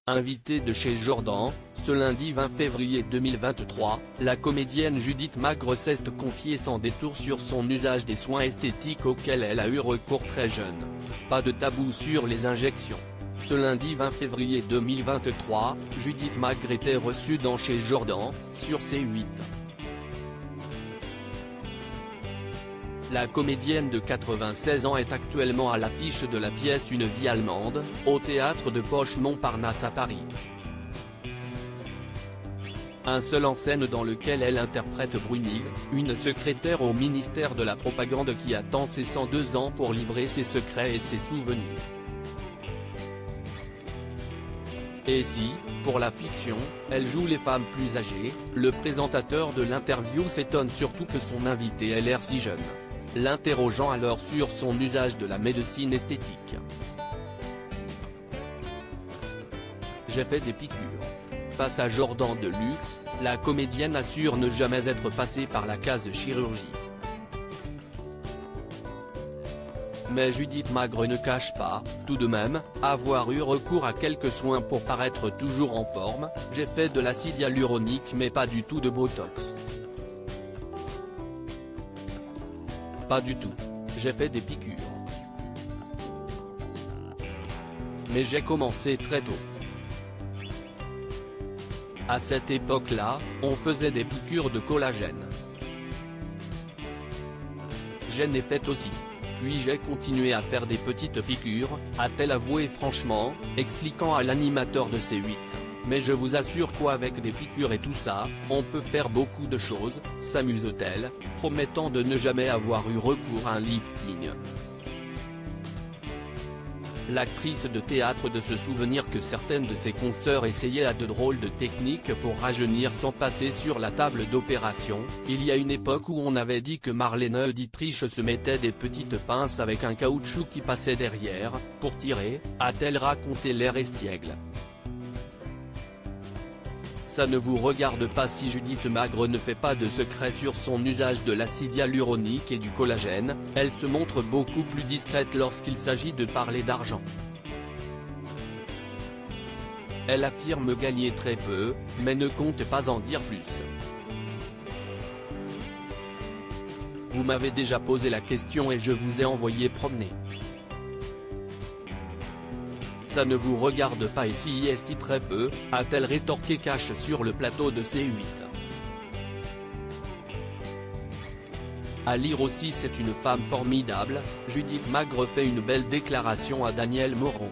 Invitée de chez Jordan, ce lundi 20 février 2023, la comédienne Judith Magre s'est confiée sans détour sur son usage des soins esthétiques auxquels elle a eu recours très jeune. Pas de tabou sur les injections. Ce lundi 20 février 2023, Judith Magre était reçue dans chez Jordan, sur C8. La comédienne de 96 ans est actuellement à l'affiche de la pièce Une vie allemande, au théâtre de Poche-Montparnasse à Paris. Un seul en scène dans lequel elle interprète Brunhilde, une secrétaire au ministère de la Propagande qui attend ses 102 ans pour livrer ses secrets et ses souvenirs. Et si, pour la fiction, elle joue les femmes plus âgées, le présentateur de l'interview s'étonne surtout que son invité ait l'air si jeune, l'interrogeant alors sur son usage de la médecine esthétique. J'ai fait des piqûres. Face à Jordan de Luxe, la comédienne assure ne jamais être passée par la case chirurgie. Mais Judith Magre ne cache pas, tout de même, avoir eu recours à quelques soins pour paraître toujours en forme. J'ai fait de l'acide hyaluronique mais pas du tout de Botox. Pas du tout. J'ai fait des piqûres. Mais j'ai commencé très tôt. À cette époque-là, on faisait des piqûres de collagène. J'en ai fait aussi. Puis j'ai continué à faire des petites piqûres, a-t-elle avoué franchement, expliquant à l'animateur de C8. Mais je vous assure qu'avec des piqûres et tout ça, on peut faire beaucoup de choses, s'amuse-t-elle, promettant de ne jamais avoir eu recours à un lifting. L'actrice de théâtre de se souvenir que certaines de ses consoeurs essayaient à de drôles de techniques pour rajeunir sans passer sur la table d'opération. Il y a une époque où on avait dit que Marlène Dietrich se mettait des petites pinces avec un caoutchouc qui passait derrière, pour tirer, a-t-elle raconté l'air espiègle. Ça ne vous regarde pas si Judith Magre ne fait pas de secret sur son usage de l'acide hyaluronique et du collagène, elle se montre beaucoup plus discrète lorsqu'il s'agit de parler d'argent. Elle affirme gagner très peu, mais ne compte pas en dire plus. Vous m'avez déjà posé la question et je vous ai envoyé promener. Ça ne vous regarde pas et si est très peu, a-t-elle rétorqué cash sur le plateau de C8. À lire aussi c'est une femme formidable, Judith Magre fait une belle déclaration à Daniel Moreau.